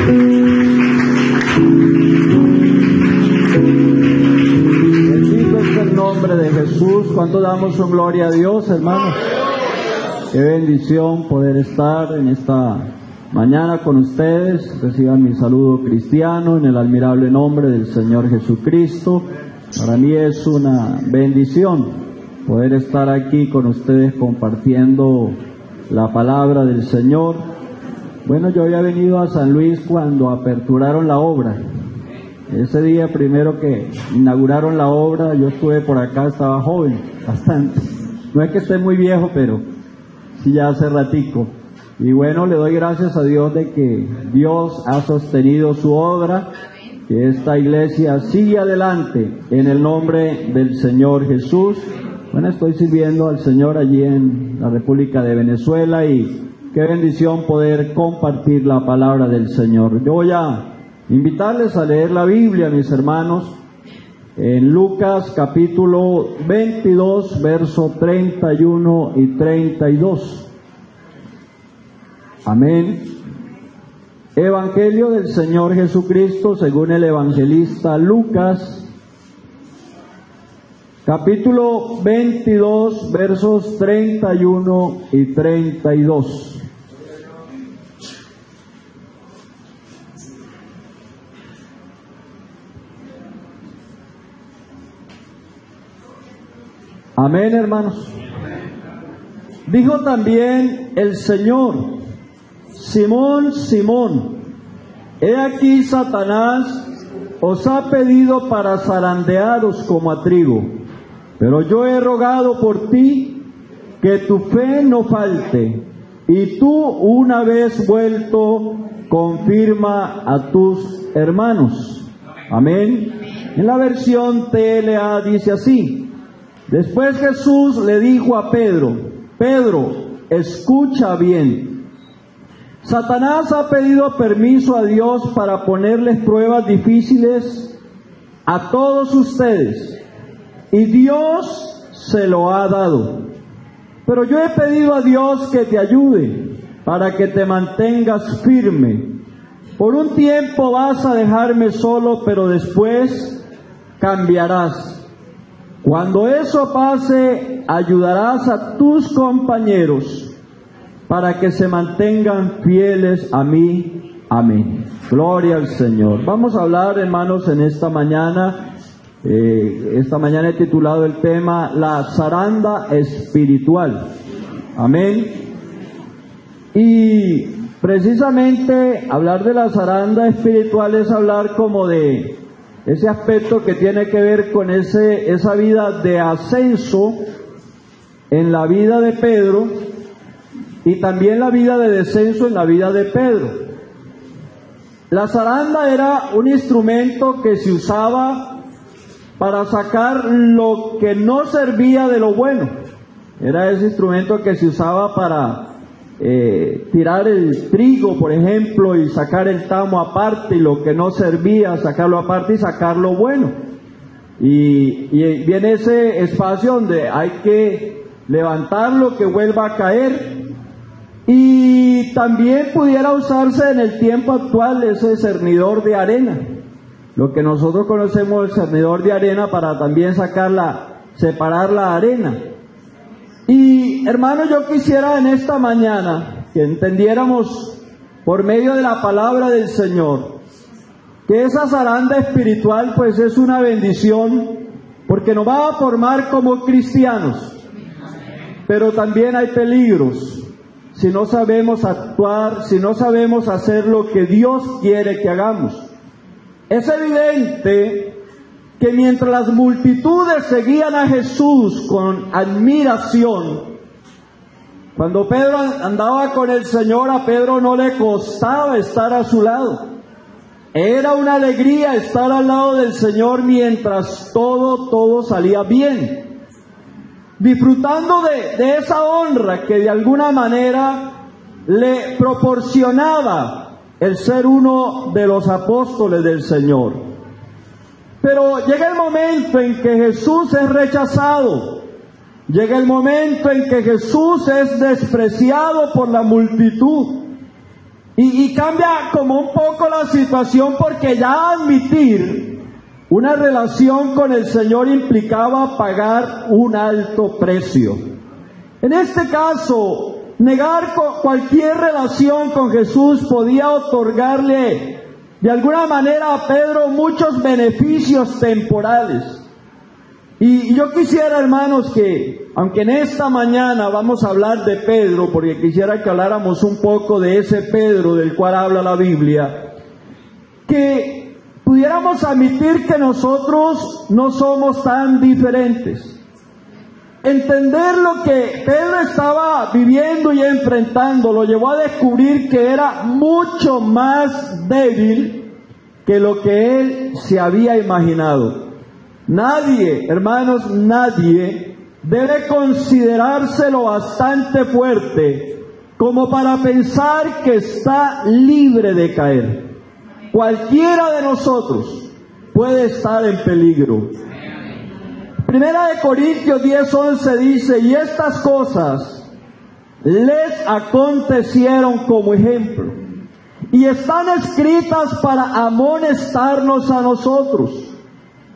Bendito es el nombre de Jesús. ¿Cuánto damos su gloria a Dios, hermanos? Qué bendición poder estar en esta mañana con ustedes. Reciban mi saludo cristiano en el admirable nombre del Señor Jesucristo. Para mí es una bendición poder estar aquí con ustedes compartiendo la palabra del Señor. Bueno, yo había venido a San Luis cuando aperturaron la obra. Ese día primero que inauguraron la obra, yo estuve por acá, estaba joven, bastante. No es que esté muy viejo, pero sí ya hace ratico. Y bueno, le doy gracias a Dios de que Dios ha sostenido su obra, que esta iglesia sigue adelante en el nombre del Señor Jesús. Bueno, estoy sirviendo al Señor allí en la República de Venezuela y qué bendición poder compartir la palabra del Señor. Yo voy a invitarles a leer la Biblia, mis hermanos, en Lucas capítulo 22, verso 31 y 32. Amén. Evangelio del Señor Jesucristo según el evangelista Lucas, capítulo 22, versos 31 y 32. Amén, hermanos. Dijo también el Señor: Simón, Simón, he aquí Satanás os ha pedido para zarandearos como a trigo, pero yo he rogado por ti que tu fe no falte, y tú, una vez vuelto, confirma a tus hermanos. Amén. En la versión TLA dice así: después Jesús le dijo a Pedro: Pedro, escucha bien. Satanás ha pedido permiso a Dios para ponerles pruebas difíciles a todos ustedes, y Dios se lo ha dado. Pero yo he pedido a Dios que te ayude para que te mantengas firme. Por un tiempo vas a dejarme solo, pero después cambiarás. Cuando eso pase, ayudarás a tus compañeros para que se mantengan fieles a mí. Amén. Gloria al Señor. Vamos a hablar, hermanos, en esta mañana. Esta mañana he titulado el tema La zaranda espiritual. Amén. Y precisamente hablar de la zaranda espiritual es hablar como de ese aspecto que tiene que ver con esa vida de ascenso en la vida de Pedro y también la vida de descenso en la vida de Pedro. La zaranda era un instrumento que se usaba para sacar lo que no servía de lo bueno. Era ese instrumento que se usaba para tirar el trigo, por ejemplo, y sacar el tamo aparte, y lo que no servía, sacarlo aparte y sacar lo bueno. Y viene ese espacio donde hay que levantarlo, que vuelva a caer. Y también pudiera usarse en el tiempo actual ese cernidor de arena, lo que nosotros conocemos el cernidor de arena, para también separar la arena. Y hermanos, yo quisiera en esta mañana que entendiéramos por medio de la palabra del Señor que esa zaranda espiritual pues es una bendición, porque nos va a formar como cristianos, pero también hay peligros si no sabemos actuar, si no sabemos hacer lo que Dios quiere que hagamos. Es evidente que mientras las multitudes seguían a Jesús con admiración, cuando Pedro andaba con el Señor, a Pedro no le costaba estar a su lado. Era una alegría estar al lado del Señor mientras todo salía bien, disfrutando de esa honra que de alguna manera le proporcionaba el ser uno de los apóstoles del Señor. Pero llega el momento en que Jesús es rechazado, llega el momento en que Jesús es despreciado por la multitud, Y cambia como un poco la situación, porque ya admitir una relación con el Señor implicaba pagar un alto precio. En este caso, negar cualquier relación con Jesús podía otorgarle de alguna manera a Pedro muchos beneficios temporales. Y yo quisiera, hermanos, que aunque en esta mañana vamos a hablar de Pedro, porque quisiera que habláramos un poco de ese Pedro del cual habla la Biblia, que pudiéramos admitir que nosotros no somos tan diferentes. Entender lo que Pedro estaba viviendo y enfrentando lo llevó a descubrir que era mucho más débil que lo que él se había imaginado. Nadie, hermanos, nadie debe considerarse lo bastante fuerte como para pensar que está libre de caer. Cualquiera de nosotros puede estar en peligro. Primera de Corintios 10:11 dice: y estas cosas les acontecieron como ejemplo, y están escritas para amonestarnos a nosotros,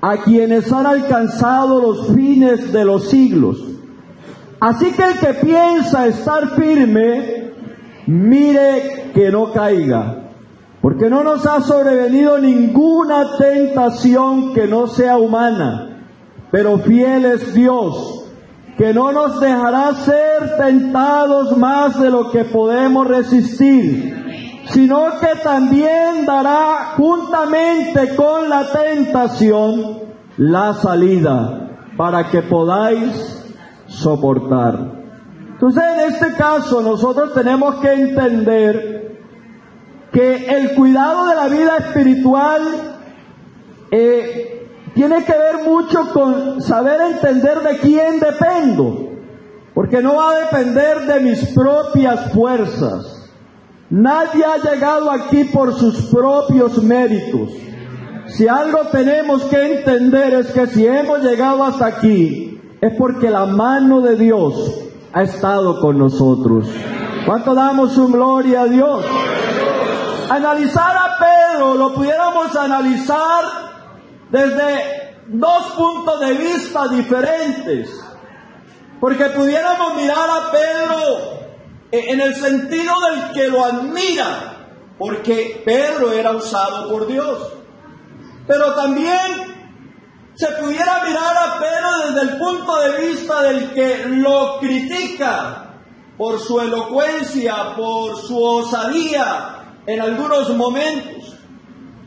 a quienes han alcanzado los fines de los siglos. Así que el que piensa estar firme, mire que no caiga, porque no nos ha sobrevenido ninguna tentación que no sea humana, pero fiel es Dios, que no nos dejará ser tentados más de lo que podemos resistir, sino que también dará juntamente con la tentación la salida, para que podáis soportar. Entonces, en este caso, nosotros tenemos que entender que el cuidado de la vida espiritual tiene que ver mucho con saber entender de quién dependo, porque no va a depender de mis propias fuerzas. Nadie ha llegado aquí por sus propios méritos. Si algo tenemos que entender es que si hemos llegado hasta aquí, es porque la mano de Dios ha estado con nosotros. ¿Cuánto damos su gloria a Dios? Analizar a Pedro lo pudiéramos analizar desde dos puntos de vista diferentes, porque pudiéramos mirar a Pedro en el sentido del que lo admira, porque Pedro era usado por Dios. Pero también se pudiera mirar a Pedro desde el punto de vista del que lo critica por su elocuencia, por su osadía en algunos momentos.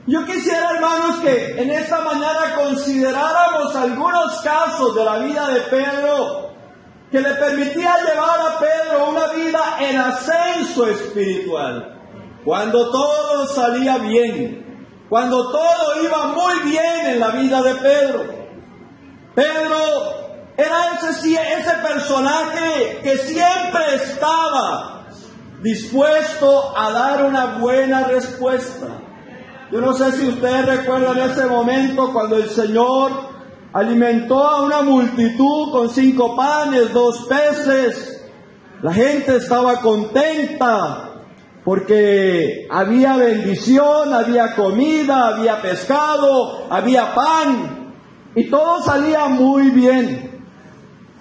Yo quisiera, hermanos, que en esta mañana consideráramos algunos casos de la vida de Pedro que le permitía llevar a Pedro una vida en ascenso espiritual. Cuando todo salía bien, cuando todo iba muy bien en la vida de Pedro. Pedro era ese personaje que siempre estaba dispuesto a dar una buena respuesta. Yo no sé si ustedes recuerdan ese momento cuando el Señor alimentó a una multitud con 5 panes, 2 peces. La gente estaba contenta porque había bendición, había comida, había pescado, había pan, y todo salía muy bien.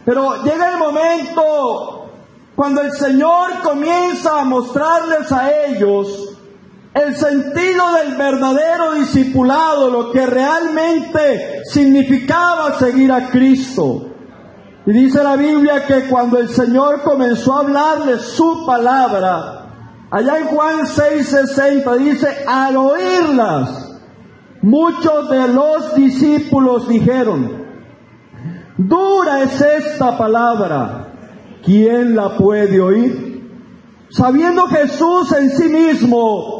Pero llega el momento cuando el Señor comienza a mostrarles a ellos el sentido del verdadero discipulado, lo que realmente significaba seguir a Cristo. Y dice la Biblia que cuando el Señor comenzó a hablarles su palabra, allá en Juan 6:60 dice: al oírlas, muchos de los discípulos dijeron: dura es esta palabra, ¿quién la puede oír? Sabiendo Jesús en sí mismo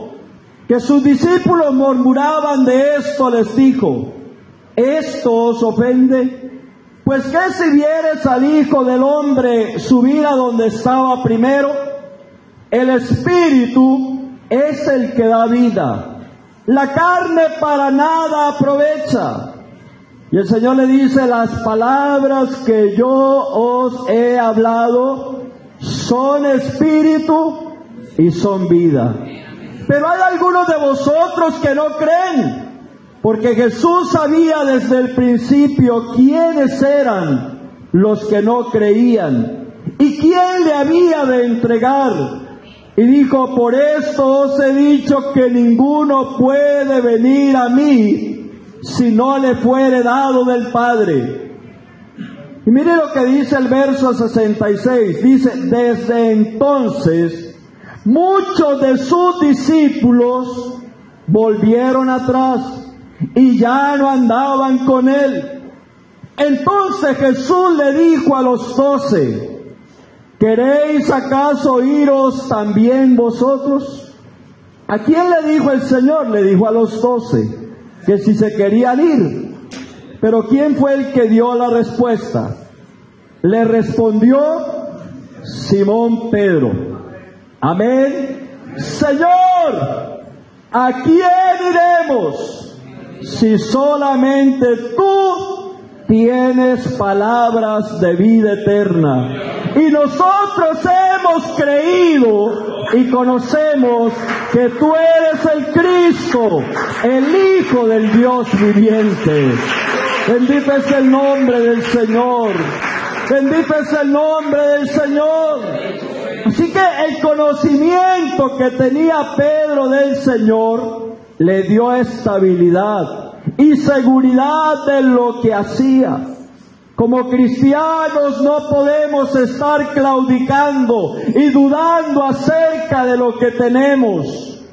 que sus discípulos murmuraban de esto, les dijo: ¿esto os ofende? Pues ¿qué si vieres al Hijo del Hombre subir a donde estaba primero? El Espíritu es el que da vida, la carne para nada aprovecha. Y el Señor le dice: las palabras que yo os he hablado son espíritu y son vida. pero hay algunos de vosotros que no creen. Porque Jesús sabía desde el principio quiénes eran los que no creían y quién le había de entregar. Y dijo: por esto os he dicho que ninguno puede venir a mí si no le fuere dado del Padre. Y mire lo que dice el verso 66. Dice: desde entonces muchos de sus discípulos volvieron atrás y ya no andaban con él. Entonces Jesús le dijo a los 12: ¿queréis acaso iros también vosotros? ¿A quién le dijo el Señor? Le dijo a los 12 que si se querían ir. Pero ¿quién fue el que dio la respuesta? Le respondió Simón Pedro. Amén. Señor, ¿a quién iremos si solamente tú tienes palabras de vida eterna? Y nosotros hemos creído y conocemos que tú eres el Cristo, el Hijo del Dios viviente. Bendito es el nombre del Señor. Bendito es el nombre del Señor. Así que el conocimiento que tenía Pedro del Señor le dio estabilidad y seguridad de lo que hacía. Como cristianos no podemos estar claudicando y dudando acerca de lo que tenemos.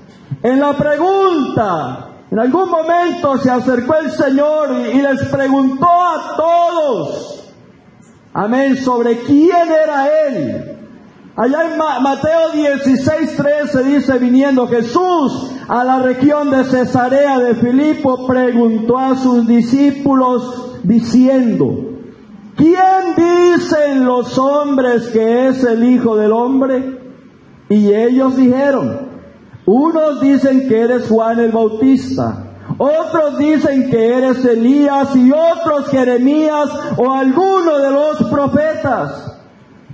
En la pregunta, en algún momento se acercó el Señor y les preguntó a todos, amén, sobre quién era Él. Allá en Mateo 16:13 dice: viniendo Jesús a la región de Cesarea de Filipo, preguntó a sus discípulos diciendo: ¿quién dicen los hombres que es el Hijo del Hombre? Y ellos dijeron: unos dicen que eres Juan el Bautista, otros dicen que eres Elías, y otros Jeremías o alguno de los profetas.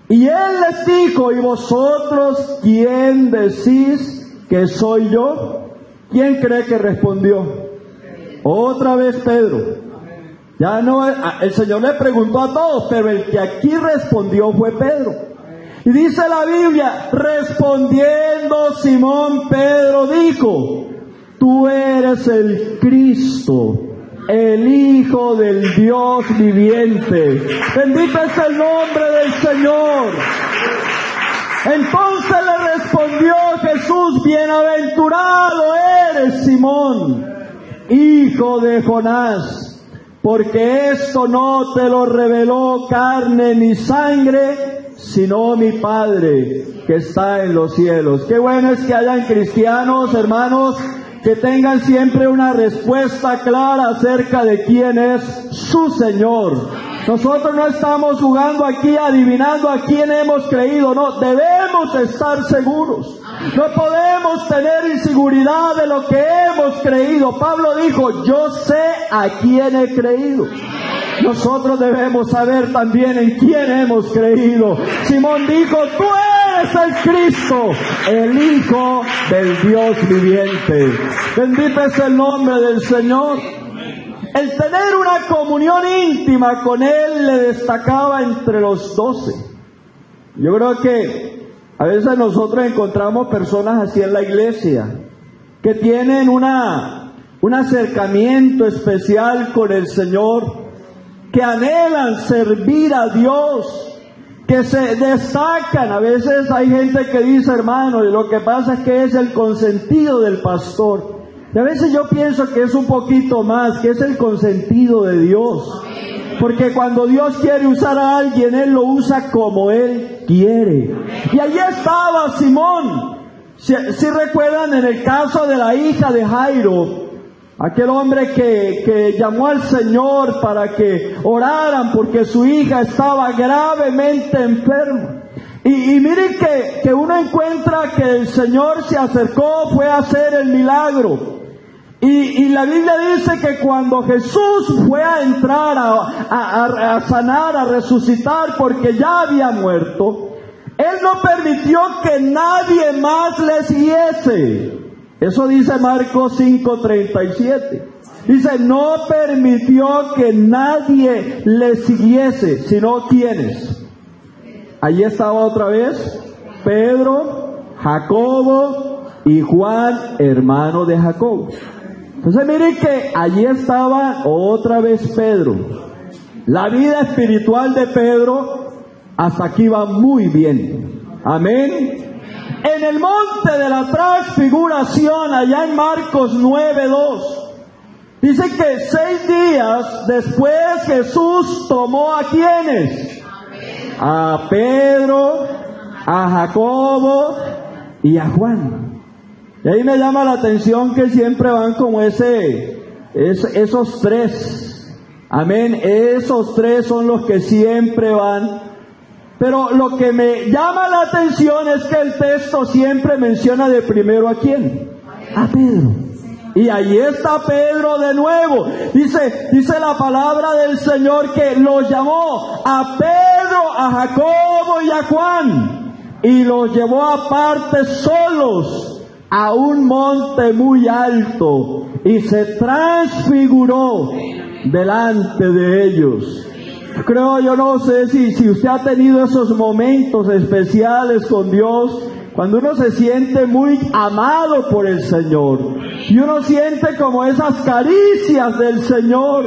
Y él les dijo: ¿y vosotros quién decís que soy yo? ¿Quién cree que respondió? Otra vez Pedro. Ya no, el Señor le preguntó a todos, pero el que aquí respondió fue Pedro. Y dice la Biblia: respondiendo Simón Pedro dijo: tú eres el Cristo, el Hijo del Dios viviente. Bendito es el nombre del Señor. Entonces le respondió Jesús: bienaventurado eres, Simón, hijo de Jonás, porque esto no te lo reveló carne ni sangre, sino mi Padre que está en los cielos. Qué bueno es que hayan cristianos, hermanos, que tengan siempre una respuesta clara acerca de quién es su Señor. Nosotros no estamos jugando aquí adivinando a quién hemos creído, no, debemos estar seguros. No podemos tener inseguridad de lo que hemos creído. Pablo dijo: yo sé a quién he creído. Nosotros debemos saber también en quién hemos creído. Simón dijo: tú eres el Cristo, el Hijo del Dios viviente. Bendito es el nombre del Señor. El tener una comunión íntima con Él le destacaba entre los 12. Yo creo que a veces nosotros encontramos personas así en la iglesia, que tienen un acercamiento especial con el Señor, que anhelan servir a Dios, que se destacan. A veces hay gente que dice: hermano, lo que pasa es que es el consentido del pastor. Y a veces yo pienso que es un poquito más, que es el consentido de Dios. Porque cuando Dios quiere usar a alguien, Él lo usa como Él quiere. Y allí estaba Simón. Si recuerdan en el caso de la hija de Jairo, aquel hombre que llamó al Señor para que oraran porque su hija estaba gravemente enferma. Y miren que uno encuentra que el Señor se acercó, fue a hacer el milagro. Y la Biblia dice que cuando Jesús fue a entrar a sanar, a resucitar, porque ya había muerto, Él no permitió que nadie más le siguiese. Eso dice Marcos 5:37. Dice, no permitió que nadie le siguiese, sino ¿quiénes? Allí estaba otra vez Pedro, Jacobo y Juan, hermano de Jacobo. Entonces miren que allí estaba otra vez Pedro. La vida espiritual de Pedro hasta aquí va muy bien. Amén. En el monte de la transfiguración, allá en Marcos 9:2, dice que 6 días después Jesús tomó ¿a quiénes? A Pedro, a Jacobo y a Juan. Y ahí me llama la atención que siempre van como esos tres. Amén. Esos tres son los que siempre van. Pero lo que me llama la atención es que el texto siempre menciona de primero ¿a quién? A Pedro. Y ahí está Pedro de nuevo. Dice la palabra del Señor que los llamó a Pedro, a Jacobo y a Juan. Y los llevó aparte solos a un monte muy alto. Y se transfiguró delante de ellos. Yo no sé si usted ha tenido esos momentos especiales con Dios, cuando uno se siente muy amado por el Señor, y uno siente como esas caricias del Señor.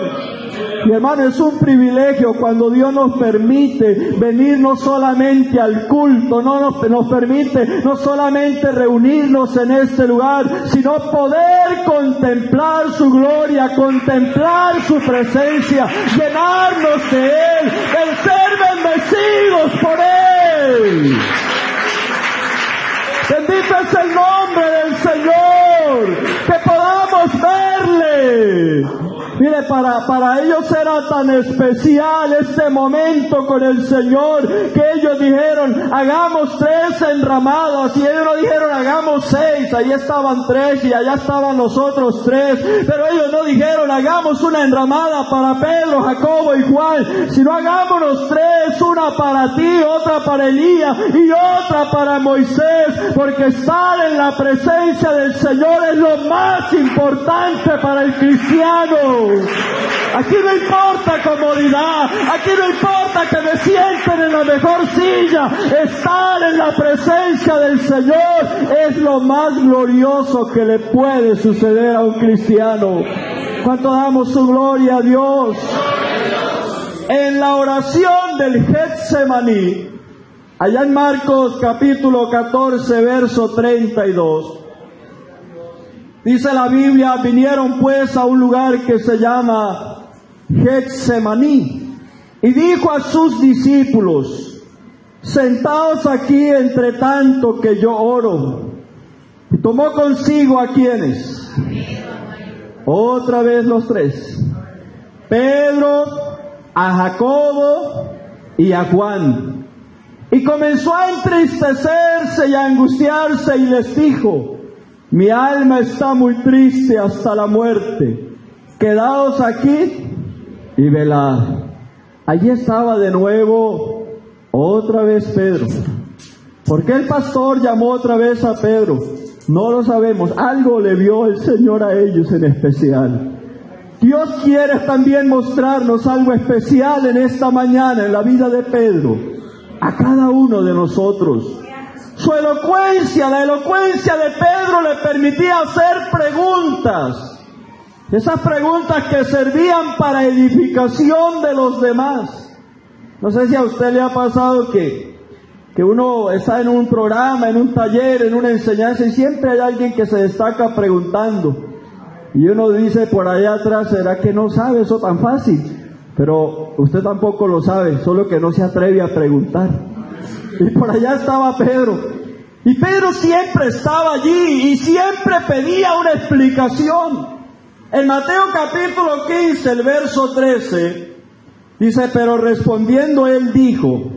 Mi hermano, es un privilegio cuando Dios nos permite venir no solamente al culto, nos permite no solamente reunirnos en este lugar, sino poder contemplar su gloria, contemplar su presencia, llenarnos de Él, el ser bendecidos por Él. Bendito es el nombre del Señor, que podamos verle. Mire, para ellos era tan especial este momento con el Señor, que ellos dijeron, hagamos 3 enramadas, y ellos no dijeron, hagamos 6, ahí estaban 3 y allá estaban los otros 3, pero ellos no dijeron, hagamos una enramada para Pedro, Jacobo y Juan, sino hagámonos 3, una para ti, otra para Elías y otra para Moisés, porque estar en la presencia del Señor es lo más importante para el cristiano. Aquí no importa comodidad, aquí no importa que me sienten en la mejor silla, estar en la presencia del Señor es lo más glorioso que le puede suceder a un cristiano. ¿Cuánto damos su gloria a Dios? En la oración del Getsemaní, allá en Marcos capítulo 14, verso 32, dice la Biblia, vinieron pues a un lugar que se llama Getsemaní, y dijo a sus discípulos, sentaos aquí entre tanto que yo oro. Y tomó consigo ¿a quiénes? Otra vez los 3. Pedro, a Jacobo y a Juan. Y comenzó a entristecerse y a angustiarse y les dijo, mi alma está muy triste hasta la muerte. Quedaos aquí y velad. Allí estaba de nuevo otra vez Pedro. ¿Por qué el pastor llamó otra vez a Pedro? No lo sabemos. Algo le vio el Señor a ellos en especial. Dios quiere también mostrarnos algo especial en esta mañana en la vida de Pedro, a cada uno de nosotros. Su elocuencia, la elocuencia de Pedro le permitía hacer preguntas. Esas preguntas que servían para edificación de los demás. No sé si a usted le ha pasado que uno está en un programa, en un taller, en una enseñanza, y siempre hay alguien que se destaca preguntando. Y uno dice por allá atrás, ¿será que no sabe eso tan fácil? Pero usted tampoco lo sabe, solo que no se atreve a preguntar. Y por allá estaba Pedro. Y Pedro siempre estaba allí y siempre pedía una explicación. En Mateo capítulo 15, el verso 13, dice, pero respondiendo él dijo,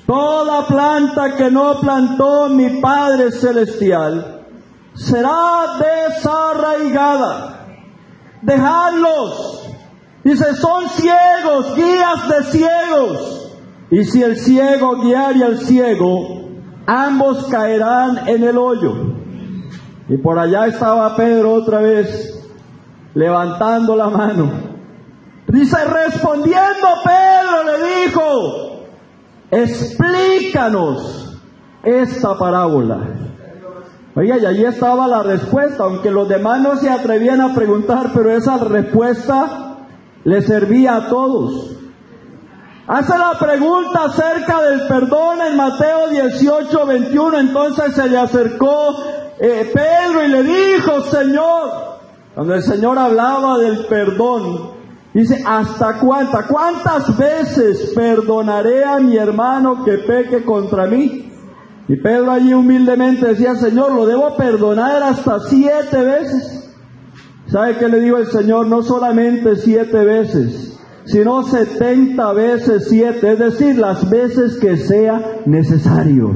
toda planta que no plantó mi Padre Celestial será desarraigada. Dejadlos. Dice, son ciegos, guías de ciegos. Y si el ciego guiare al ciego, ambos caerán en el hoyo. Y por allá estaba Pedro otra vez, levantando la mano. Dice, respondiendo Pedro le dijo, explícanos esta parábola. Oiga, y allí estaba la respuesta, aunque los demás no se atrevían a preguntar, pero esa respuesta le servía a todos. Hace la pregunta acerca del perdón en Mateo 18:21, entonces se le acercó Pedro y le dijo, Señor, cuando el Señor hablaba del perdón, dice, ¿hasta cuántas veces perdonaré a mi hermano que peque contra mí? Y Pedro allí humildemente decía, Señor, lo debo perdonar hasta 7 veces. ¿Sabe qué le dijo el Señor? No solamente 7 veces, sino 70 veces 7, es decir, las veces que sea necesario.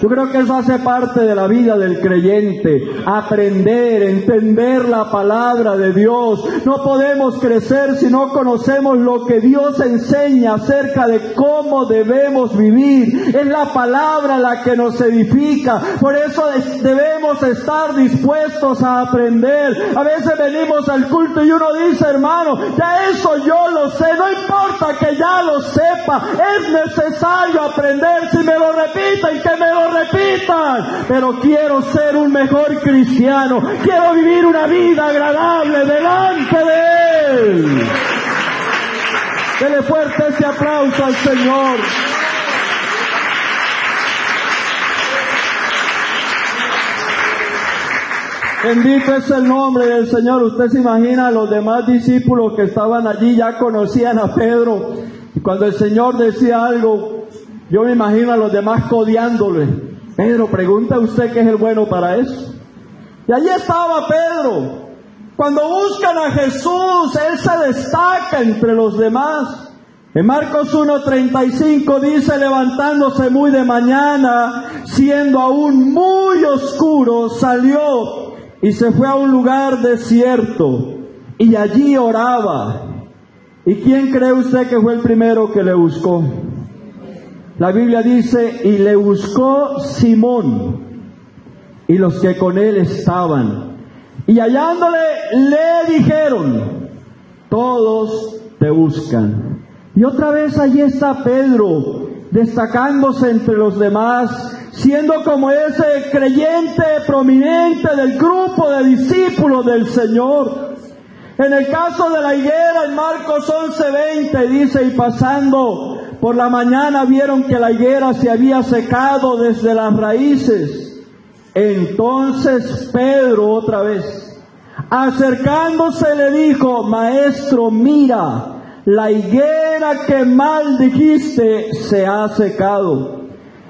Yo creo que eso hace parte de la vida del creyente, aprender, entender la palabra de Dios. No podemos crecer si no conocemos lo que Dios enseña acerca de cómo debemos vivir. Es la palabra la que nos edifica, por eso debemos estar dispuestos a aprender. A veces venimos al culto y uno dice, hermano, ya eso yo lo sé, no importa que ya lo sepa, es necesario aprender. Si me lo repiten, que me lo repitan, pero quiero ser un mejor cristiano, quiero vivir una vida agradable delante de Él. Dele fuerte ese aplauso al Señor. Bendito es el nombre del Señor. Usted se imagina, los demás discípulos que estaban allí ya conocían a Pedro, y cuando el Señor decía algo, yo me imagino a los demás codeándole. Pedro, pregunta usted qué es el bueno para eso. Y allí estaba Pedro. Cuando buscan a Jesús, Él se destaca entre los demás. En Marcos 1:35 dice, levantándose muy de mañana, siendo aún muy oscuro, salió y se fue a un lugar desierto y allí oraba. ¿Y quién cree usted que fue el primero que le buscó? La Biblia dice, y le buscó Simón y los que con él estaban. Y hallándole le dijeron, todos te buscan. Y otra vez allí está Pedro, destacándose entre los demás, siendo como ese creyente prominente del grupo de discípulos del Señor. En el caso de la higuera, en Marcos 11:20 dice, y pasando por la mañana vieron que la higuera se había secado desde las raíces. Entonces Pedro otra vez, acercándose, le dijo, Maestro, mira, la higuera que maldijiste se ha secado.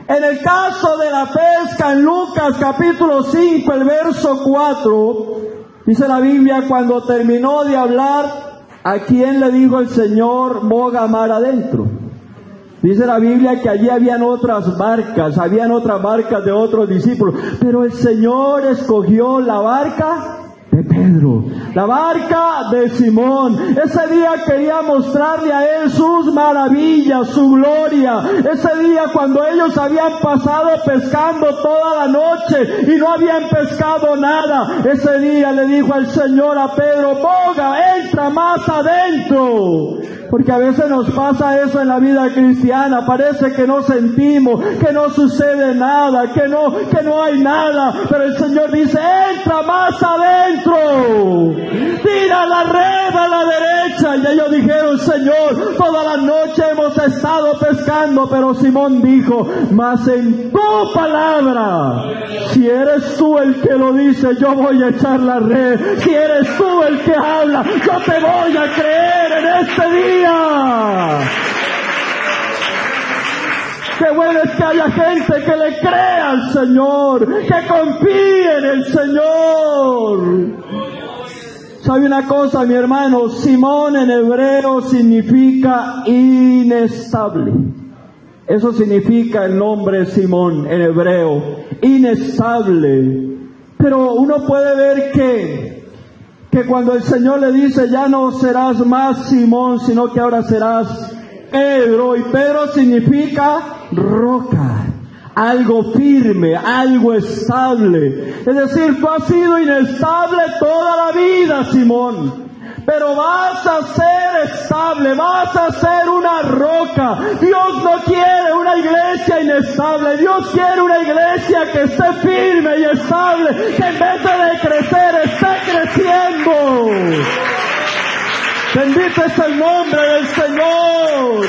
En el caso de la pesca, en Lucas capítulo 5, el verso 4, dice la Biblia, cuando terminó de hablar, ¿a quién le dijo el Señor, boga mar adentro? Dice la Biblia que allí habían otras barcas de otros discípulos, pero el Señor escogió la barca de Pedro, la barca de Simón. Ese día quería mostrarle a él sus maravillas, su gloria. Ese día cuando ellos habían pasado pescando toda la noche y no habían pescado nada, ese día le dijo al Señor a Pedro, boga, entra más adentro. Porque a veces nos pasa eso en la vida cristiana, parece que no sentimos, que no sucede nada, que no hay nada, pero el Señor dice, entra más adentro, tira la red a la derecha. Y ellos dijeron, Señor, toda la noche hemos estado pescando, pero Simón dijo, mas en tu palabra, si eres tú el que lo dice, yo voy a echar la red. Si eres tú el que habla, yo te voy a creer en este día. Qué bueno es que haya gente que le crea al Señor, que confíe en el Señor. ¿Sabe una cosa, mi hermano? Simón en hebreo significa inestable. Eso significa el nombre Simón en hebreo, inestable. Pero uno puede ver que cuando el Señor le dice, ya no serás más Simón, sino que ahora serás Pedro, y Pedro significa roca. algo firme, algo estable. Es decir, tú has sido inestable toda la vida, Simón, pero vas a ser estable, vas a ser una roca. Dios no quiere una iglesia inestable, Dios quiere una iglesia que esté firme y estable, que en vez de decrecer, esté creciendo. Bendito es el nombre del Señor.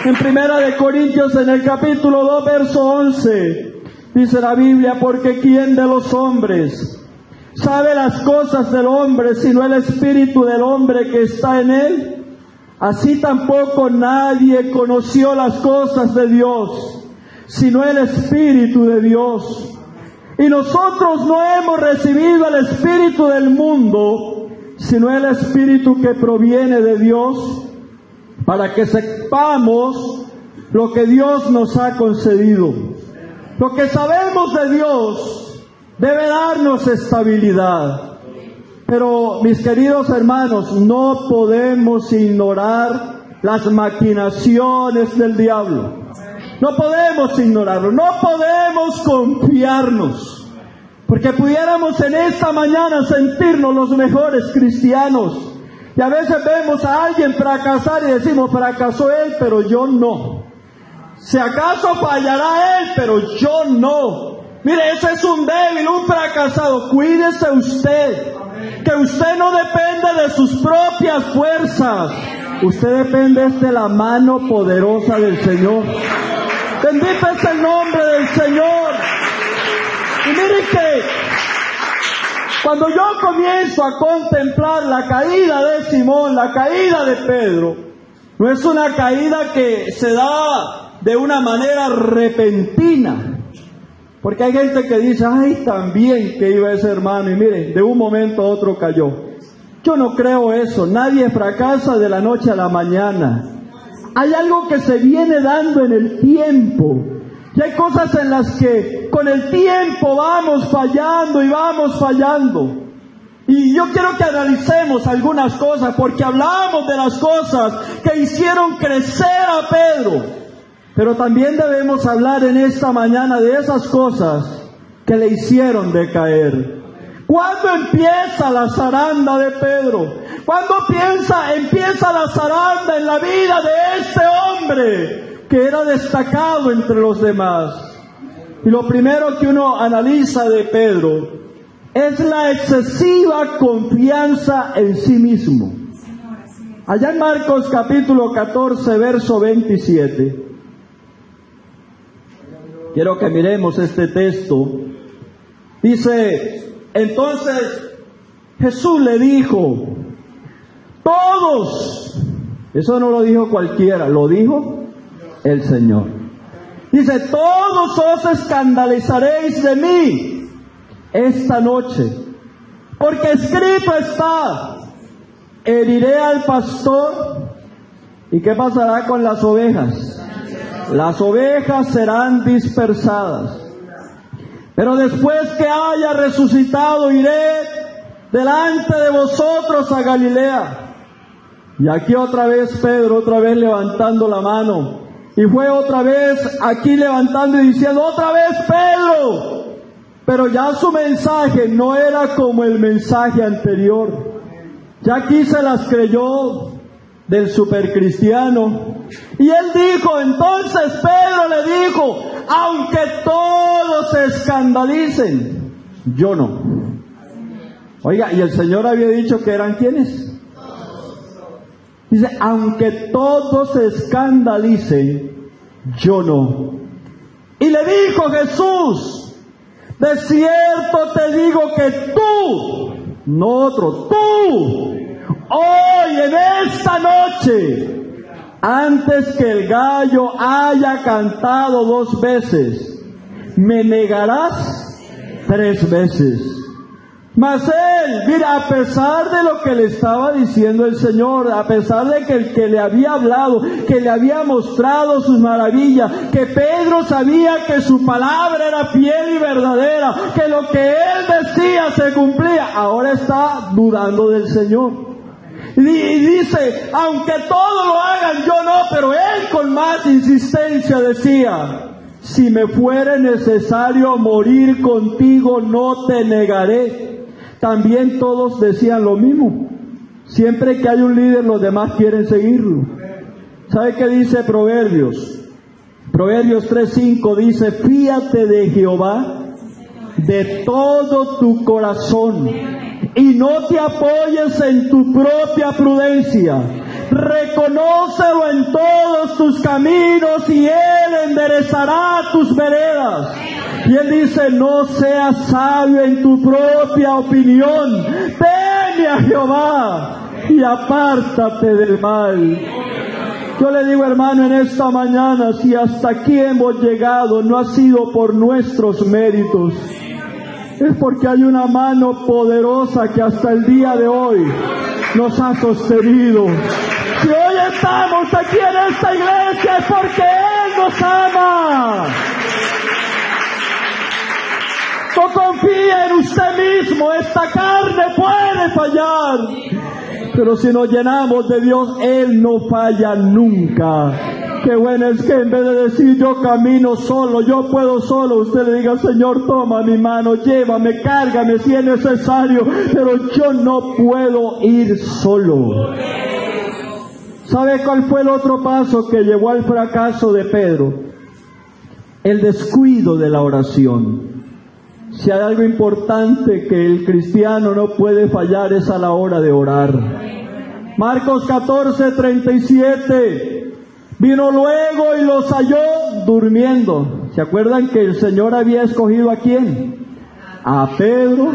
En 1 Corintios, en el capítulo 2, verso 11, dice la Biblia: porque ¿quién de los hombres sabe las cosas del hombre, sino el espíritu del hombre que está en él? Así tampoco nadie conoció las cosas de Dios, sino el espíritu de Dios. Y nosotros no hemos recibido el espíritu del mundo, sino el espíritu que proviene de Dios, para que sepamos lo que Dios nos ha concedido. Lo que sabemos de Dios debe darnos estabilidad. Pero, mis queridos hermanos, no podemos ignorar las maquinaciones del diablo. No podemos ignorarlo, no podemos confiarnos. Porque pudiéramos en esta mañana sentirnos los mejores cristianos. Y a veces vemos a alguien fracasar y decimos: fracasó él, pero yo no. Si acaso fallará él, pero yo no. Mire, ese es un débil, un fracasado. Cuídese usted, que usted no depende de sus propias fuerzas. Usted depende de la mano poderosa del Señor. Bendito es el nombre del Señor. Y mire que cuando yo comienzo a contemplar la caída de Simón, la caída de Pedro, no es una caída que se da de una manera repentina. Porque hay gente que dice: ay, también que iba ese hermano, y mire, de un momento a otro cayó. Yo no creo eso. Nadie fracasa de la noche a la mañana. Hay algo que se viene dando en el tiempo. Y hay cosas en las que con el tiempo vamos fallando y vamos fallando. Y yo quiero que analicemos algunas cosas, porque hablamos de las cosas que hicieron crecer a Pedro. Pero también debemos hablar en esta mañana de esas cosas que le hicieron decaer. ¿Cuándo empieza la zaranda de Pedro? ¿Cuándo empieza la zaranda en la vida de este hombre que era destacado entre los demás? Y lo primero que uno analiza de Pedro es la excesiva confianza en sí mismo. Allá en Marcos capítulo 14, verso 27. Quiero que miremos este texto. Dice: entonces Jesús le dijo: todos, eso no lo dijo cualquiera, lo dijo el Señor. Dice: todos os escandalizaréis de mí esta noche, porque escrito está: heriré al pastor, ¿y qué pasará con las ovejas? Las ovejas serán dispersadas. Pero después que haya resucitado, iré delante de vosotros a Galilea. Y aquí otra vez Pedro, otra vez levantando la mano. Y fue otra vez aquí levantando y diciendo: otra vez Pedro. Pero ya su mensaje no era como el mensaje anterior. Ya aquí se las creyó del supercristiano. Y él dijo, entonces Pedro le dijo: aunque todos se escandalicen, yo no. Oiga, y el Señor había dicho que eran ¿quiénes? Dice: aunque todos se escandalicen, yo no. Y le dijo Jesús: de cierto te digo que tú, no otro, tú, hoy en esta noche, antes que el gallo haya cantado 2 veces, me negarás 3 veces. Mas él, mira, a pesar de lo que le estaba diciendo el Señor, a pesar de que el que le había hablado, que le había mostrado sus maravillas, que Pedro sabía que su palabra era fiel y verdadera, que lo que él decía se cumplía, ahora está dudando del Señor. Y dice: aunque todo lo hagan, yo no. Pero él con más insistencia decía: si me fuere necesario morir contigo, no te negaré. También todos decían lo mismo. Siempre que hay un líder, los demás quieren seguirlo. ¿Sabe qué dice Proverbios? Proverbios 3:5 dice: fíate de Jehová de todo tu corazón y no te apoyes en tu propia prudencia. Reconócelo en todos tus caminos y Él enderezará tus veredas. Y Él dice: no seas sabio en tu propia opinión. Teme a Jehová y apártate del mal. Yo le digo, hermano, en esta mañana, si hasta aquí hemos llegado, no ha sido por nuestros méritos. Es porque hay una mano poderosa que hasta el día de hoy nos ha sostenido. Si hoy estamos aquí en esta iglesia es porque Él nos ama. No confíe en usted mismo, esta carne puede fallar. Pero si nos llenamos de Dios, Él no falla nunca. Qué bueno es que en vez de decir yo camino solo, yo puedo solo, usted le diga: Señor, toma mi mano, llévame, cárgame si es necesario, pero yo no puedo ir solo. ¿Sabe cuál fue el otro paso que llevó al fracaso de Pedro? El descuido de la oración. Si hay algo importante que el cristiano no puede fallar, es a la hora de orar. Marcos 14:37. Vino luego y los halló durmiendo. ¿Se acuerdan que el Señor había escogido a quién? A Pedro,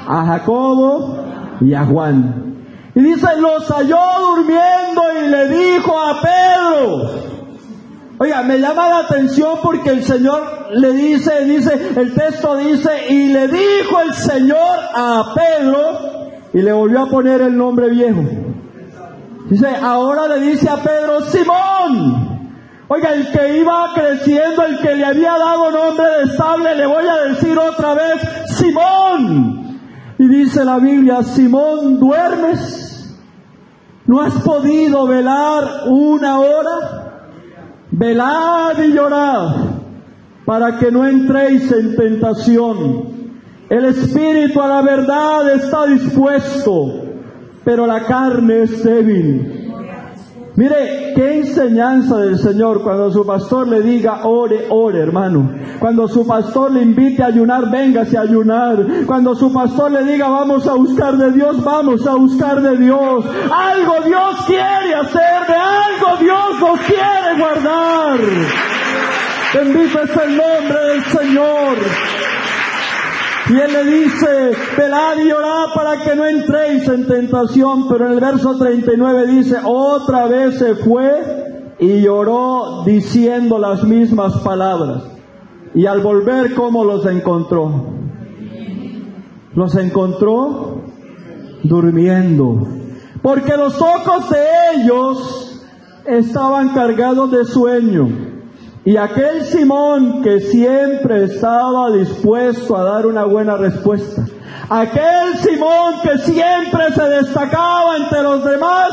a Jacobo y a Juan. Y dice: los halló durmiendo y le dijo a Pedro. Oiga, me llama la atención porque el Señor le dice, el texto dice: y le dijo el Señor a Pedro, y le volvió a poner el nombre viejo. Dice, ahora le dice a Pedro: Simón. Oiga, el que iba creciendo, el que le había dado nombre de estable, le voy a decir otra vez: Simón. Y dice la Biblia: Simón, ¿duermes? ¿No has podido velar una hora? Velad y llorad, para que no entréis en tentación. El espíritu a la verdad está dispuesto, pero la carne es débil. Mire, qué enseñanza del Señor. Cuando su pastor le diga ore, ore, hermano. Cuando su pastor le invite a ayunar, véngase a ayunar. Cuando su pastor le diga vamos a buscar de Dios, vamos a buscar de Dios. Algo Dios quiere hacer, de algo Dios nos quiere guardar. Bendito es el nombre del Señor. Y Él le dice: velad y orad para que no entréis en tentación. Pero en el verso 39 dice: otra vez se fue y lloró diciendo las mismas palabras. Y al volver, ¿cómo los encontró? Los encontró durmiendo. Porque los ojos de ellos estaban cargados de sueño. Y aquel Simón, que siempre estaba dispuesto a dar una buena respuesta, aquel Simón que siempre se destacaba entre los demás,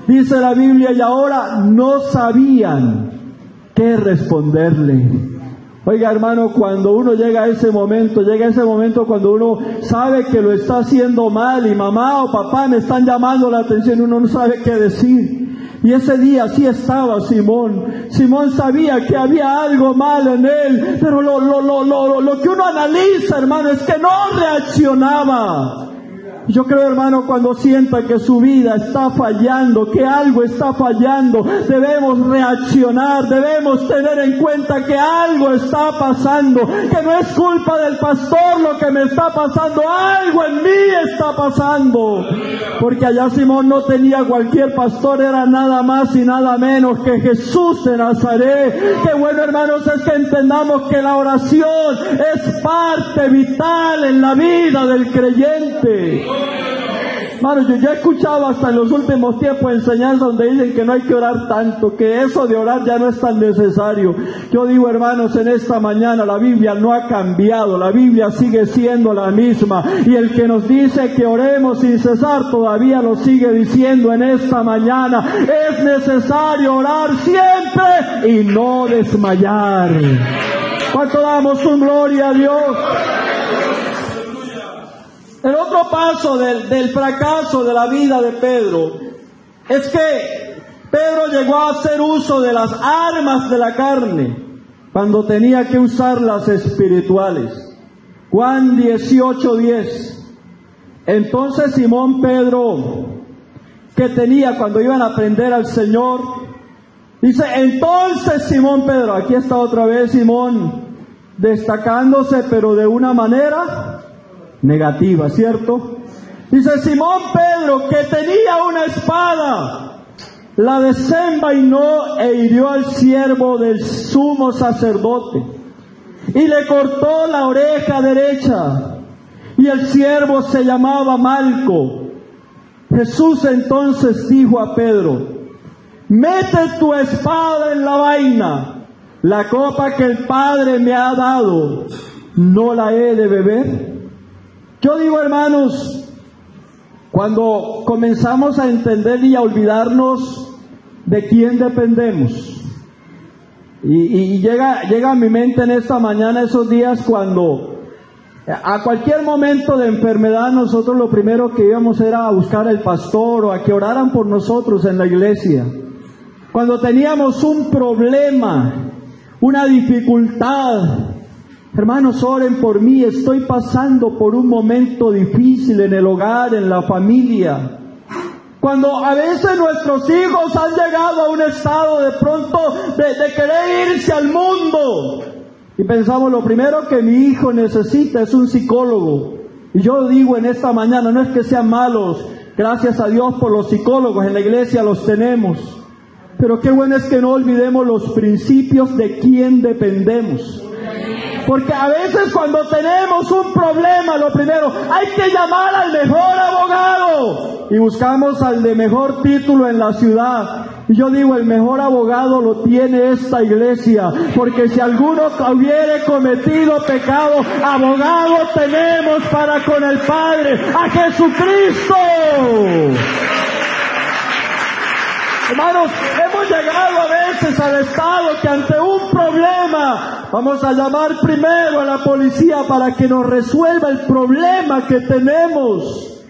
dice la Biblia, y ahora no sabían qué responderle. Oiga, hermano, cuando uno llega a ese momento cuando uno sabe que lo está haciendo mal y mamá o papá me están llamando la atención, uno no sabe qué decir. Y ese día sí estaba Simón. Simón sabía que había algo mal en él, pero lo que uno analiza, hermano, es que no reaccionaba. Yo creo, hermano, cuando sienta que su vida está fallando, que algo está fallando, debemos reaccionar, debemos tener en cuenta que algo está pasando, que no es culpa del pastor lo que me está pasando, algo en mí está pasando. Porque allá Simón no tenía cualquier pastor, era nada más y nada menos que Jesús de Nazaret. Qué bueno, hermanos, es que entendamos que la oración es parte vital en la vida del creyente. Hermano, yo ya he escuchado hasta en los últimos tiempos enseñanzas donde dicen que no hay que orar tanto, que eso de orar ya no es tan necesario. Yo digo, hermanos, en esta mañana la Biblia no ha cambiado, la Biblia sigue siendo la misma, y el que nos dice que oremos sin cesar todavía lo sigue diciendo en esta mañana. Es necesario orar siempre y no desmayar. ¿Cuánto damos un gloria a Dios? El otro paso del fracaso de la vida de Pedro es que Pedro llegó a hacer uso de las armas de la carne cuando tenía que usar las espirituales. Juan 18:10. Entonces Simón Pedro, que tenía cuando iban a prender al Señor, dice, entonces Simón Pedro, aquí está otra vez Simón, destacándose pero de una manera negativa, ¿cierto? Dice, Simón Pedro, que tenía una espada, la desenvainó e hirió al siervo del sumo sacerdote y le cortó la oreja derecha, y el siervo se llamaba Malco. Jesús entonces dijo a Pedro, mete tu espada en la vaina, la copa que el Padre me ha dado, ¿no la he de beber? Yo digo, hermanos, cuando comenzamos a entender y a olvidarnos de quién dependemos, y llega a mi mente en esta mañana esos días cuando a cualquier momento de enfermedad nosotros lo primero que íbamos era a buscar al pastor o a que oraran por nosotros en la iglesia. Cuando teníamos un problema, una dificultad, hermanos, oren por mí, estoy pasando por un momento difícil en el hogar, en la familia. Cuando a veces nuestros hijos han llegado a un estado de pronto de querer irse al mundo, y pensamos, lo primero que mi hijo necesita es un psicólogo. Y yo digo en esta mañana, no es que sean malos, gracias a Dios por los psicólogos, en la iglesia los tenemos. Pero qué bueno es que no olvidemos los principios de quién dependemos. Porque a veces cuando tenemos un problema, lo primero, hay que llamar al mejor abogado. Y buscamos al de mejor título en la ciudad. Y yo digo, el mejor abogado lo tiene esta iglesia. Porque si alguno hubiere cometido pecado, abogado tenemos para con el Padre, a Jesucristo. Hermanos, hemos llegado a veces al estado que ante un problema vamos a llamar primero a la policía para que nos resuelva el problema que tenemos.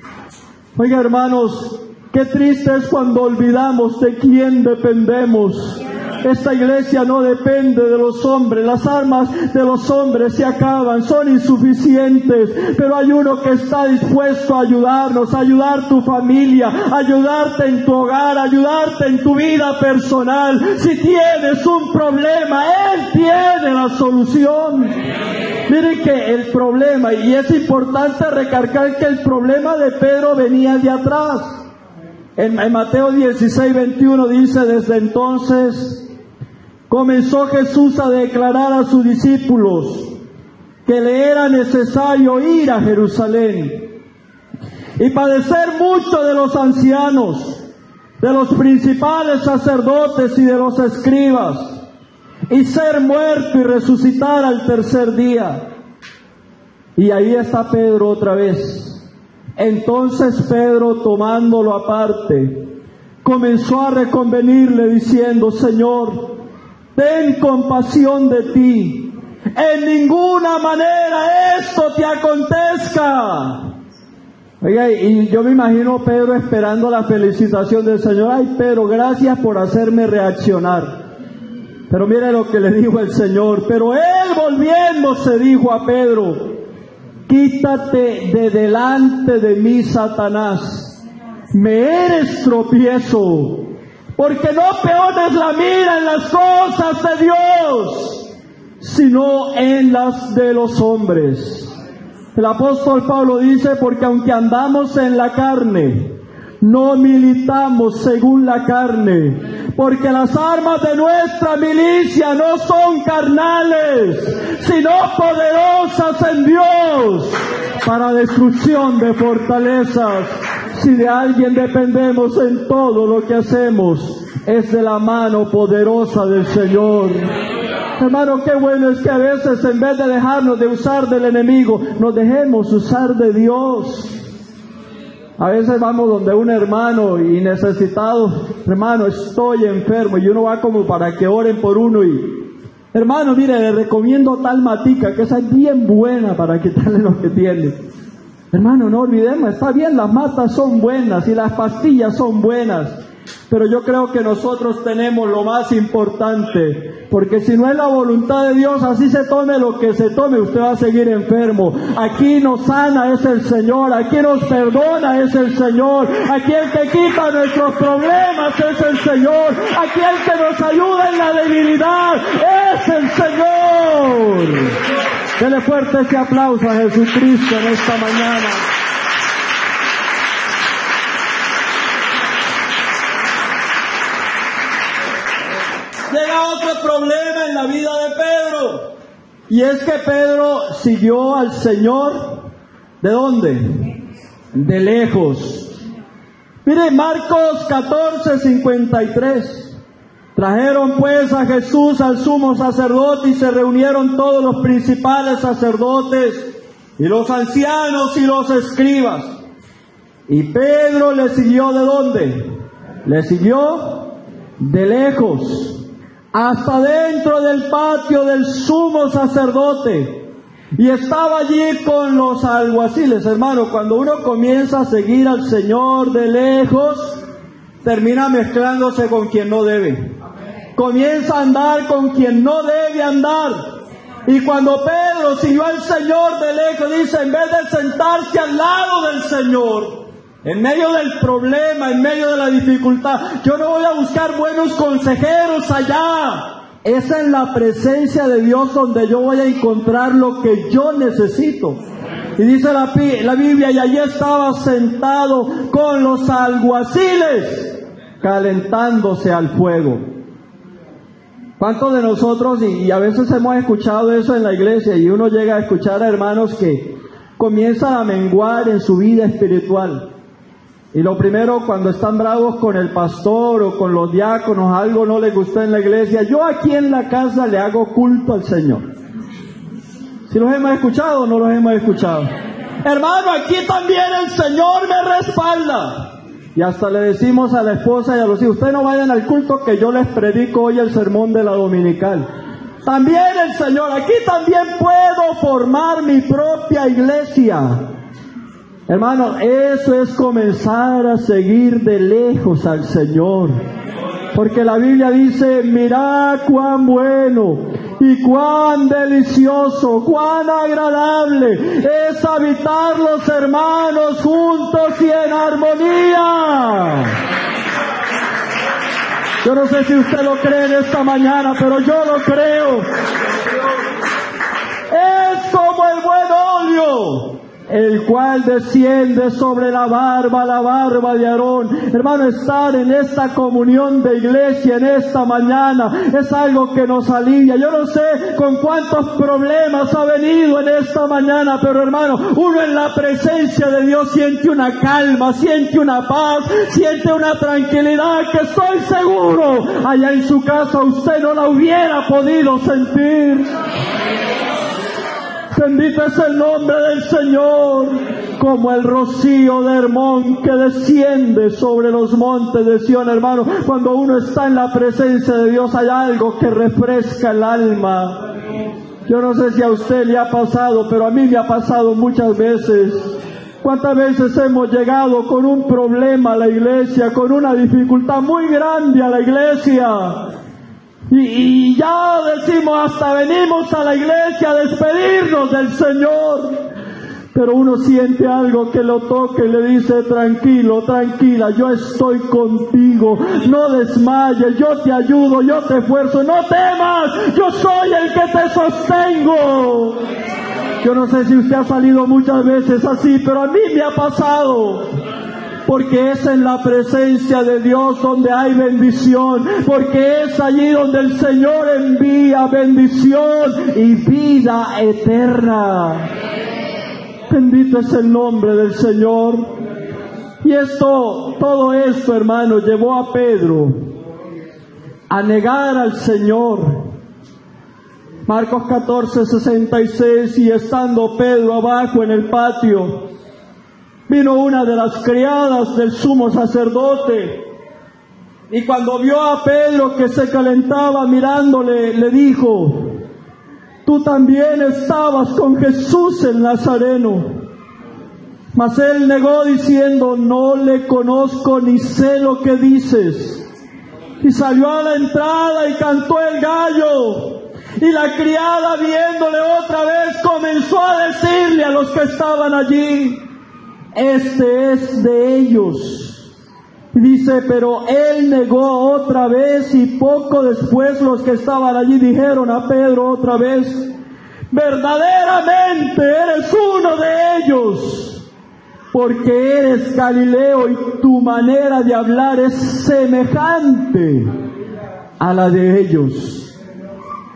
Oiga, hermanos, qué triste es cuando olvidamos de quién dependemos. Esta iglesia no depende de los hombres, las armas de los hombres se acaban, son insuficientes, pero hay uno que está dispuesto a ayudarnos, a ayudar tu familia, a ayudarte en tu hogar, a ayudarte en tu vida personal. Si tienes un problema, Él tiene la solución. Miren que el problema, y es importante recalcar que el problema de Pedro venía de atrás. En Mateo 16:21 dice, desde entonces comenzó Jesús a declarar a sus discípulos que le era necesario ir a Jerusalén y padecer mucho de los ancianos, de los principales sacerdotes y de los escribas, y ser muerto y resucitar al tercer día. Y ahí está Pedro otra vez. Entonces Pedro, tomándolo aparte, comenzó a reconvenirle diciendo, Señor, ten compasión de ti. En ninguna manera esto te acontezca. Oiga, y yo me imagino Pedro esperando la felicitación del Señor. Ay, Pedro, gracias por hacerme reaccionar. Pero mire lo que le dijo el Señor. Pero él, volviéndose, dijo a Pedro, quítate de delante de mí, Satanás. Me eres tropiezo, porque no pones la mira en las cosas de Dios, sino en las de los hombres. El apóstol Pablo dice, porque aunque andamos en la carne, no militamos según la carne, porque las armas de nuestra milicia no son carnales, sino poderosas en Dios, para destrucción de fortalezas. Si de alguien dependemos en todo lo que hacemos, es de la mano poderosa del Señor. Hermano, qué bueno es que a veces en vez de dejarnos de usar del enemigo, nos dejemos usar de Dios. A veces vamos donde un hermano y necesitado, hermano, estoy enfermo, y uno va como para que oren por uno, y Hermano, mire, le recomiendo tal matica, que esa es bien buena para quitarle lo que tiene. Hermano, no olvidemos, está bien, las matas son buenas y las pastillas son buenas, pero yo creo que nosotros tenemos lo más importante, porque si no es la voluntad de Dios, así se tome lo que se tome, usted va a seguir enfermo. Aquí nos sana es el Señor, aquí nos perdona es el Señor, aquí el que quita nuestros problemas es el Señor, aquí el que nos ayuda en la debilidad es el Señor. Dele fuerte ese aplauso a Jesucristo en esta mañana. Llega otro problema en la vida de Pedro, y es que Pedro siguió al Señor, ¿de dónde? De lejos. Mire, Marcos 14:53. Trajeron pues a Jesús al sumo sacerdote y se reunieron todos los principales sacerdotes y los ancianos y los escribas. Y Pedro le siguió ¿de dónde? Le siguió de lejos, hasta dentro del patio del sumo sacerdote. Y estaba allí con los alguaciles. Hermano, cuando uno comienza a seguir al Señor de lejos, termina mezclándose con quien no debe. Comienza a andar con quien no debe andar. Y cuando Pedro siguió al Señor de lejos, dice, en vez de sentarse al lado del Señor, en medio del problema, en medio de la dificultad, yo no voy a buscar buenos consejeros allá. Es en la presencia de Dios donde yo voy a encontrar lo que yo necesito. Y dice la Biblia, y allí estaba sentado con los alguaciles, calentándose al fuego. ¿Cuántos de nosotros, y a veces hemos escuchado eso en la iglesia, y uno llega a escuchar a hermanos que comienzan a menguar en su vida espiritual? Y lo primero, cuando están bravos con el pastor o con los diáconos, algo no les gustó en la iglesia, yo aquí en la casa le hago culto al Señor. ¿Sí los hemos escuchado o no los hemos escuchado? Hermano, aquí también el Señor me respalda. Y hasta le decimos a la esposa y a los hijos, ustedes no vayan al culto que yo les predico hoy el sermón de la dominical. También el Señor, aquí también puedo formar mi propia iglesia. Hermano, eso es comenzar a seguir de lejos al Señor. Porque la Biblia dice, mirad cuán bueno y cuán delicioso, cuán agradable es habitar los hermanos juntos y en armonía. Yo no sé si usted lo cree en esta mañana, pero yo lo creo. Es como el buen óleo, el cual desciende sobre la barba de Aarón. Hermano, estar en esta comunión de iglesia en esta mañana es algo que nos alivia. Yo no sé con cuántos problemas ha venido en esta mañana, pero hermano, uno en la presencia de Dios siente una calma, siente una paz, siente una tranquilidad que estoy seguro allá en su casa usted no la hubiera podido sentir. Bendito es el nombre del Señor, como el rocío de Hermón que desciende sobre los montes de Sión. Hermano, cuando uno está en la presencia de Dios hay algo que refresca el alma. Yo no sé si a usted le ha pasado, pero a mí me ha pasado muchas veces. ¿Cuántas veces hemos llegado con un problema a la iglesia, con una dificultad muy grande a la iglesia? Y ya decimos, hasta venimos a la iglesia a despedirnos del Señor. Pero uno siente algo que lo toca y le dice, tranquilo, tranquila, yo estoy contigo, no desmayes, yo te ayudo, yo te esfuerzo, no temas, yo soy el que te sostengo. Yo no sé si usted ha salido muchas veces así, pero a mí me ha pasado. Porque es en la presencia de Dios donde hay bendición, porque es allí donde el Señor envía bendición y vida eterna. Bendito es el nombre del Señor. Y todo esto, hermano, llevó a Pedro a negar al Señor. Marcos 14:66, y estando Pedro abajo en el patio, vino una de las criadas del sumo sacerdote, y cuando vio a Pedro que se calentaba mirándole, le dijo, tú también estabas con Jesús el Nazareno. Mas él negó diciendo, no le conozco ni sé lo que dices. Y salió a la entrada y cantó el gallo. Y la criada, viéndole otra vez, comenzó a decirle a los que estaban allí, este es de ellos. Y dice, pero él negó otra vez, y poco después los que estaban allí dijeron a Pedro otra vez, verdaderamente eres uno de ellos, porque eres Galileo y tu manera de hablar es semejante a la de ellos.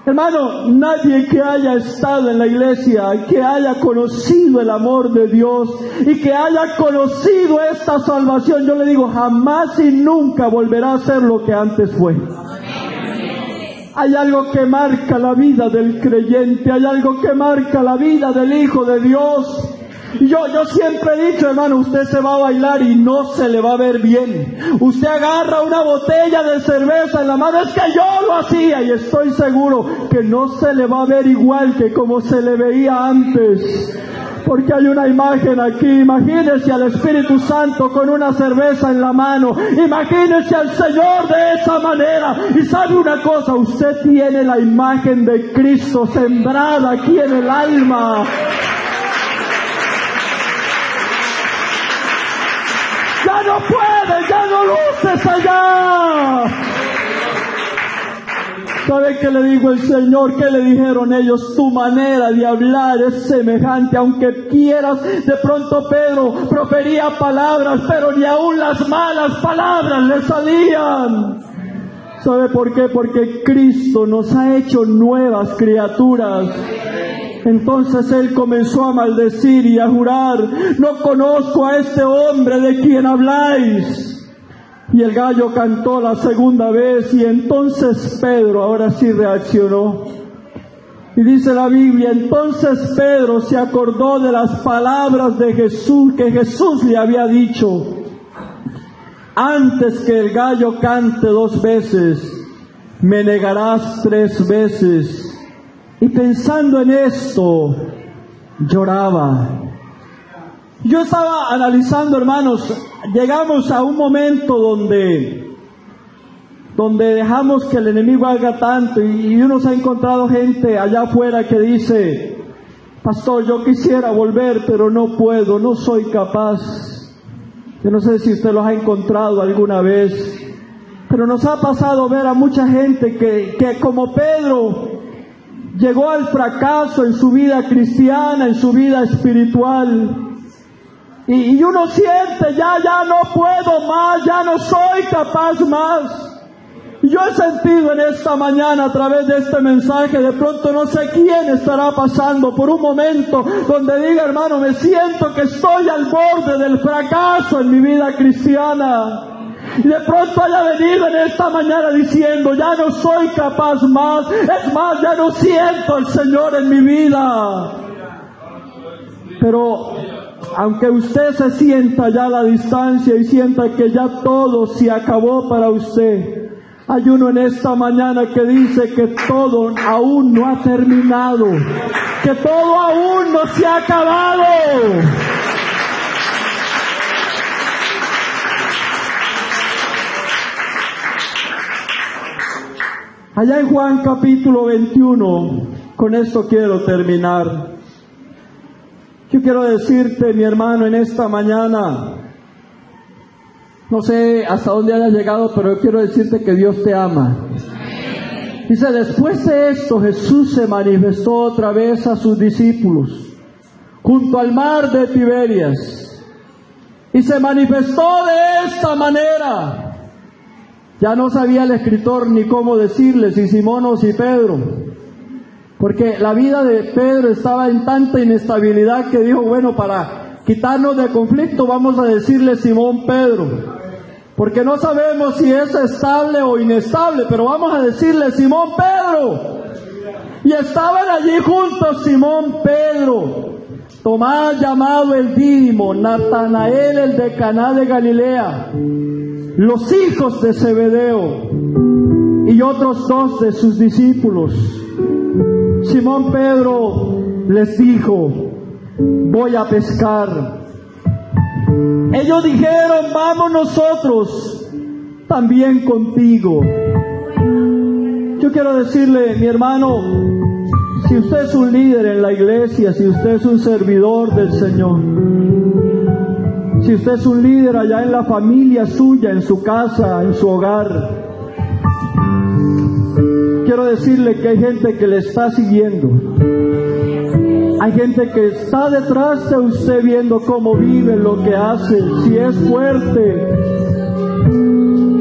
Hermano, nadie que haya estado en la iglesia, que haya conocido el amor de Dios y que haya conocido esta salvación, yo le digo, jamás y nunca volverá a ser lo que antes fue. Hay algo que marca la vida del creyente, hay algo que marca la vida del Hijo de Dios. Y yo siempre he dicho, hermano, usted se va a bailar y no se le va a ver bien. Usted agarra una botella de cerveza en la mano, es que yo lo hacía y estoy seguro que no se le va a ver igual que como se le veía antes. Porque hay una imagen aquí, imagínese al Espíritu Santo con una cerveza en la mano, imagínese al Señor de esa manera. Y sabe una cosa, usted tiene la imagen de Cristo sembrada aquí en el alma. Ya no puedes, ya no luces allá. ¿Sabe qué le dijo el Señor? ¿Qué le dijeron ellos? Tu manera de hablar es semejante, aunque quieras. De pronto Pedro profería palabras, pero ni aún las malas palabras le salían. ¿Sabe por qué? Porque Cristo nos ha hecho nuevas criaturas. Entonces él comenzó a maldecir y a jurar, no conozco a este hombre de quien habláis. Y el gallo cantó la segunda vez y entonces Pedro ahora sí reaccionó. Y dice la Biblia, entonces Pedro se acordó de las palabras de Jesús, que Jesús le había dicho, antes que el gallo cante 2 veces, me negarás 3 veces. Y pensando en esto, lloraba. Yo estaba analizando, hermanos, llegamos a un momento donde dejamos que el enemigo haga tanto y uno se ha encontrado gente allá afuera que dice, pastor, yo quisiera volver, pero no puedo, no soy capaz. Yo no sé si usted los ha encontrado alguna vez, pero nos ha pasado ver a mucha gente que como Pedro, llegó al fracaso en su vida cristiana, en su vida espiritual. Y uno siente, ya no puedo más, ya no soy capaz más. Y yo he sentido en esta mañana a través de este mensaje, de pronto no sé quién estará pasando por un momento donde diga, hermano, me siento que estoy al borde del fracaso en mi vida cristiana. Y de pronto haya venido en esta mañana diciendo, ya no soy capaz más, es más, ya no siento al Señor en mi vida. Pero aunque usted se sienta ya a la distancia y sienta que ya todo se acabó para usted, hay uno en esta mañana que dice que todo aún no ha terminado, que todo aún no se ha acabado. Allá en Juan capítulo 21, con esto quiero terminar. Yo quiero decirte, mi hermano, en esta mañana, no sé hasta dónde hayas llegado, pero yo quiero decirte que Dios te ama. Dice, después de esto Jesús se manifestó otra vez a sus discípulos junto al mar de Tiberias y se manifestó de esta manera. Ya no sabía el escritor ni cómo decirle si Simón o si Pedro, porque la vida de Pedro estaba en tanta inestabilidad que dijo, bueno, para quitarnos de conflicto vamos a decirle Simón Pedro, porque no sabemos si es estable o inestable, pero vamos a decirle Simón Pedro. Y estaban allí juntos Simón Pedro, Tomás llamado el Dídimo, Natanael el de Caná de Galilea, los hijos de Zebedeo y otros 2 de sus discípulos. Simón Pedro les dijo: voy a pescar. Ellos dijeron: vamos nosotros también contigo. Yo quiero decirle, mi hermano, si usted es un líder en la iglesia, si usted es un servidor del Señor, si usted es un líder allá en la familia suya, en su casa, en su hogar, quiero decirle que hay gente que le está siguiendo. Hay gente que está detrás de usted viendo cómo vive, lo que hace, si es fuerte.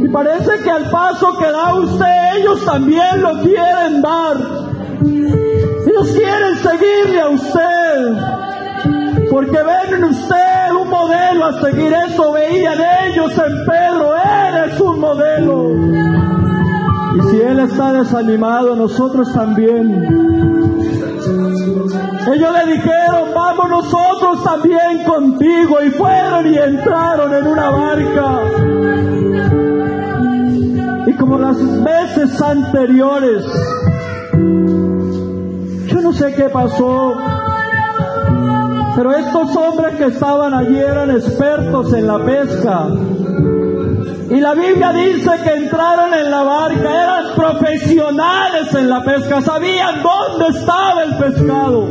Y parece que al paso que da usted, ellos también lo quieren dar. Ellos quieren seguirle a usted, porque ven en usted un modelo a seguir. Eso veían ellos en Pedro: eres un modelo. Y si él está desanimado, nosotros también. Ellos le dijeron: vamos nosotros también contigo. Y fueron y entraron en una barca. Y como las veces anteriores, yo no sé qué pasó, pero estos hombres que estaban allí eran expertos en la pesca. Y la Biblia dice que entraron en la barca, eran profesionales en la pesca, sabían dónde estaba el pescado.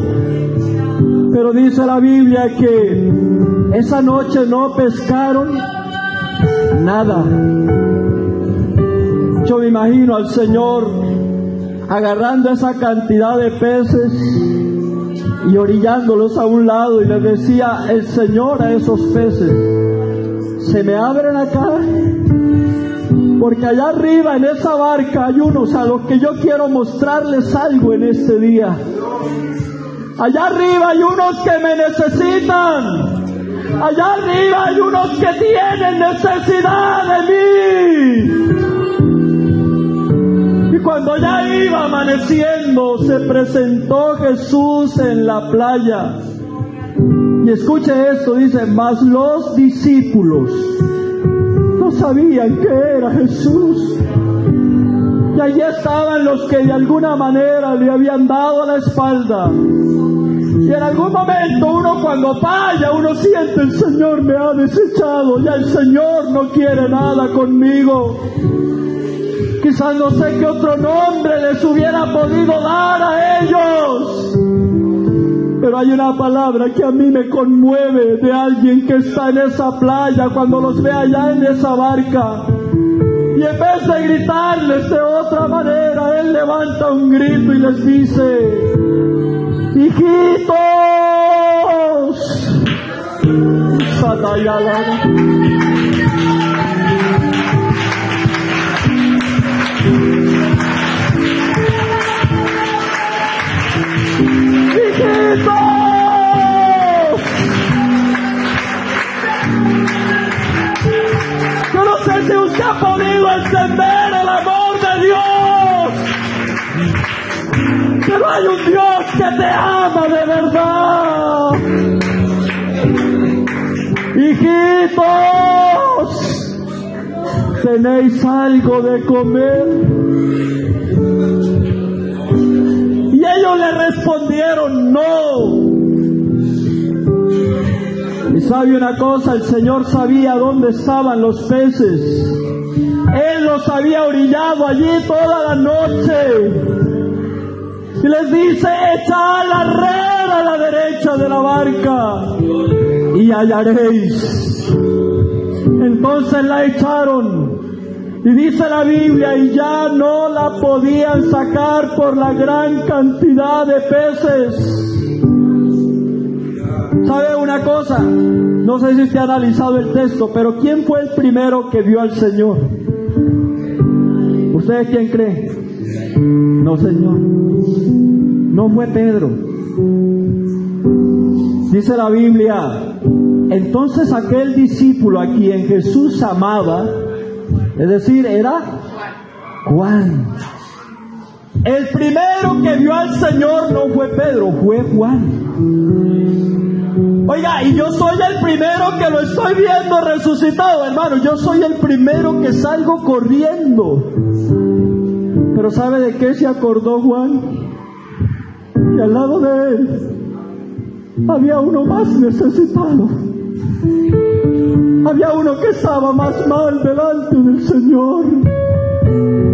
Pero dice la Biblia que esa noche no pescaron nada. Yo me imagino al Señor agarrando esa cantidad de peces y orillándolos a un lado, y les decía el Señor a esos peces: se me abren acá, porque allá arriba en esa barca hay unos a los que yo quiero mostrarles algo en este día. Allá arriba hay unos que me necesitan. Allá arriba hay unos que tienen necesidad de mí. Y cuando ya iba amaneciendo, se presentó Jesús en la playa. Y escuche esto, dice: mas los discípulos no sabían que era Jesús. Y allí estaban los que de alguna manera le habían dado la espalda. Y en algún momento uno, cuando falla, uno siente: el Señor me ha desechado, ya el Señor no quiere nada conmigo. Quizás no sé qué otro nombre les hubiera podido dar a ellos, pero hay una palabra que a mí me conmueve de alguien que está en esa playa cuando los ve allá en esa barca. Y en vez de gritarles de otra manera, él levanta un grito y les dice: hijitos, yo no sé si usted ha podido entender el amor de Dios, pero hay un Dios que te ama de verdad. Hijitos, ¿tenéis algo de comer? Y ellos le respondieron: no. Y sabe una cosa, el Señor sabía dónde estaban los peces. Él los había orillado allí toda la noche. Y les dice: echad la red a la derecha de la barca y hallaréis. Entonces la echaron. Y dice la Biblia: y ya no la podían sacar por la gran cantidad de peces. ¿Sabe una cosa? No sé si usted ha analizado el texto, pero ¿quién fue el primero que vio al Señor? ¿Usted quién cree? No, Señor. No fue Pedro. Dice la Biblia: entonces aquel discípulo a quien Jesús amaba, es decir, era Juan. El primero que vio al Señor no fue Pedro, fue Juan. Oiga, y yo soy el primero que lo estoy viendo resucitado, hermano. Yo soy el primero que salgo corriendo. Pero ¿sabe de qué se acordó Juan? Y al lado de él había uno más necesitado. Había uno que estaba más mal delante del Señor.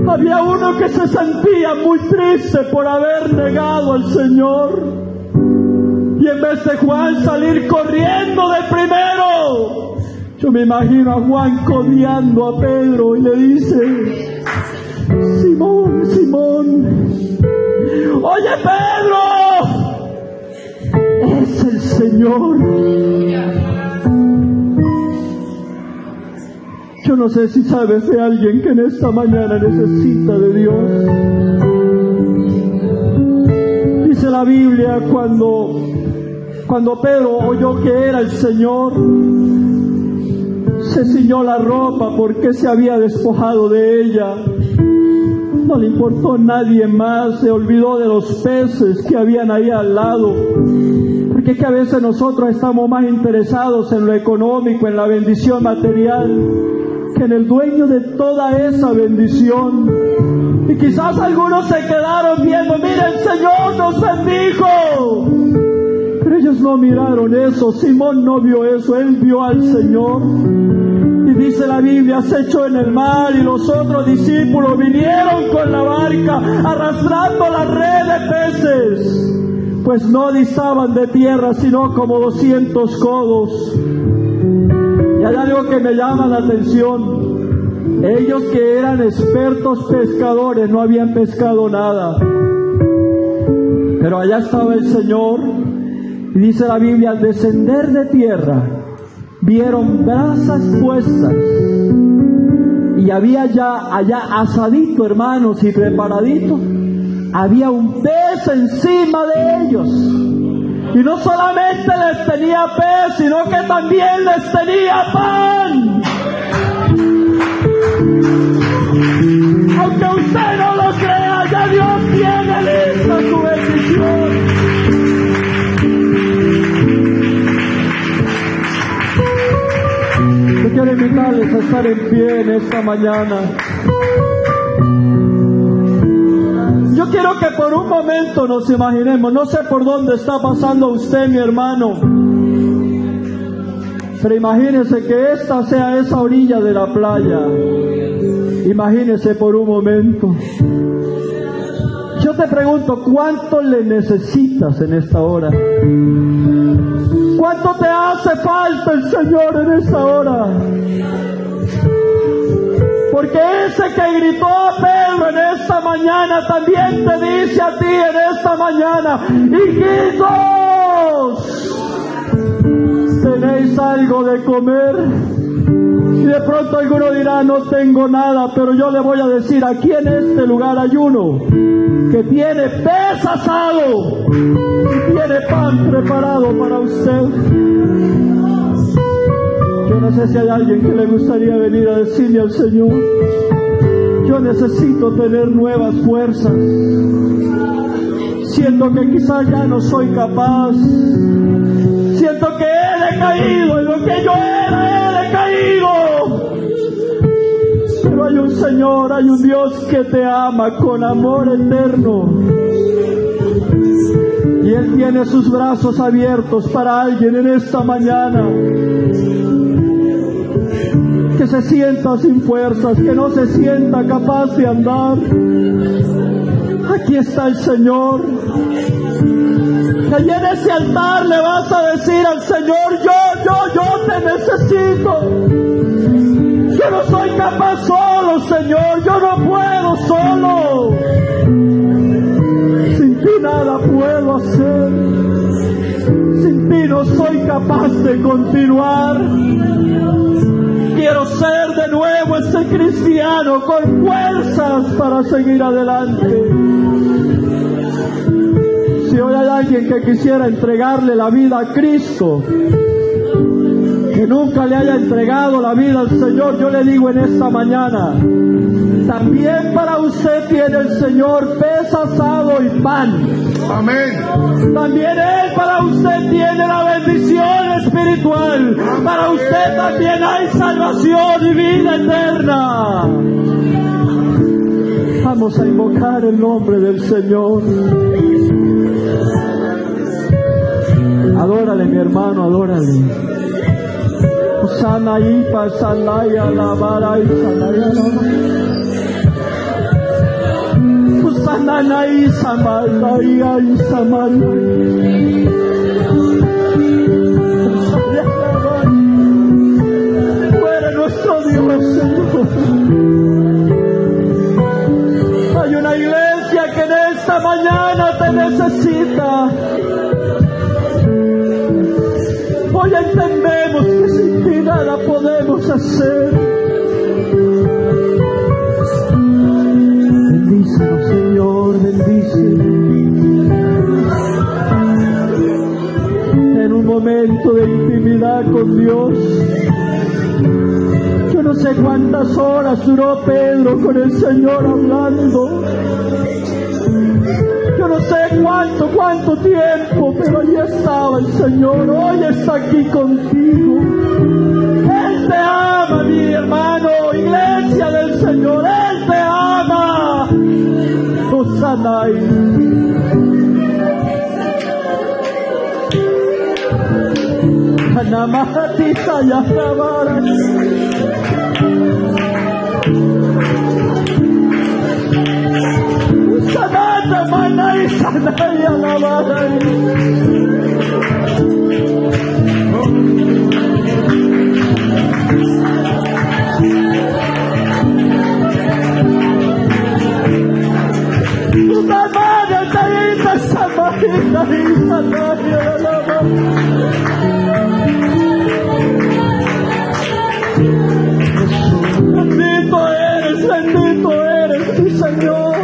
Había uno que se sentía muy triste por haber negado al Señor. Y en vez de Juan salir corriendo de primero, yo me imagino a Juan codeando a Pedro y le dice: Simón, Simón, oye Pedro, es el Señor. Yo no sé si sabes de alguien que en esta mañana necesita de Dios. Dice la Biblia, cuando Pedro oyó que era el Señor, se ciñó la ropa porque se había despojado de ella. No le importó nadie más, se olvidó de los peces que habían ahí al lado. Porque es que a veces nosotros estamos más interesados en lo económico, en la bendición material, que en el dueño de toda esa bendición. Y quizás algunos se quedaron viendo: mira, el Señor nos bendijo. Pero ellos no miraron eso. Simón no vio eso, él vio al Señor. Y dice la Biblia: se echó en el mar, y los otros discípulos vinieron con la barca arrastrando la red de peces, pues no distaban de tierra sino como 200 codos. Y hay algo que me llama la atención: ellos que eran expertos pescadores no habían pescado nada, pero allá estaba el Señor. Y dice la Biblia: al descender de tierra vieron brasas puestas, y había ya allá asadito, hermanos, y preparadito, había un pez encima de ellos. Y no solamente les tenía pez, sino que también les tenía pan. Aunque usted no lo crea, ya Dios tiene lista su bendición. Yo quiero invitarles a estar en pie en esta mañana. Yo quiero que por un momento nos imaginemos, no sé por dónde está pasando usted, mi hermano, pero imagínese que esta sea esa orilla de la playa. Imagínese por un momento. Yo te pregunto, ¿cuánto le necesitas en esta hora? ¿Cuánto te hace falta el Señor en esta hora? Porque ese que gritó a Pedro en esta mañana también te dice a ti en esta mañana: hijitos, ¿tenéis algo de comer? Y de pronto alguno dirá: no tengo nada. Pero yo le voy a decir, aquí en este lugar hay uno que tiene pez asado y tiene pan preparado para usted. Yo no sé si hay alguien que le gustaría venir a decirle al Señor: yo necesito tener nuevas fuerzas. Siento que quizás ya no soy capaz. Siento que he decaído, en lo que yo era he decaído. Pero hay un Señor, hay un Dios que te ama con amor eterno. Y Él tiene sus brazos abiertos para alguien en esta mañana que se sienta sin fuerzas, que no se sienta capaz de andar. Aquí está el Señor. Que allí en ese altar le vas a decir al Señor: yo te necesito. Yo no soy capaz solo, Señor, yo no puedo solo. Sin ti nada puedo hacer. Sin ti no soy capaz de continuar. Quiero ser de nuevo ese cristiano con fuerzas para seguir adelante. Si hoy hay alguien que quisiera entregarle la vida a Cristo, que nunca le haya entregado la vida al Señor, yo le digo en esta mañana: también para usted tiene el Señor pez asado y pan. Amén. También Él para usted tiene la bendición espiritual. Para usted también hay salvación y vida eterna. Vamos a invocar el nombre del Señor. Adórale, mi hermano, adórale. Sanaí, pasanaya, lavara y sanaya, Sananaí, samalaya y samalaya. Tú eres nuestro Dios, Señor. Hay una iglesia que en esta mañana te necesita. Hoy entendemos que sin ti nada podemos hacer. Bendícenos, Señor, bendícenos. En un momento de intimidad con Dios. Yo no sé cuántas horas duró Pedro con el Señor hablando. Yo no sé cuánto tiempo, pero allí estaba el Señor. Hoy está aquí contigo. Él te ama, mi hermano, iglesia del Señor. Él te ama. Hosanay. Hanamati Sayasabara. Sanata Manay Sanaya Lavara. Bendito eres, mi Señor.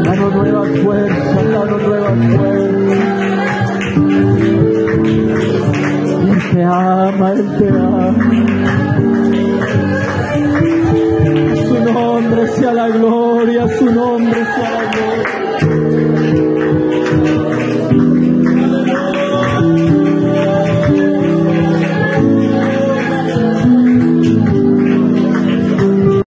Danos nuevas fuerzas, danos nuevas fuerzas. Él te ama, Él te ama. Su nombre sea la gloria, su nombre sea la gloria.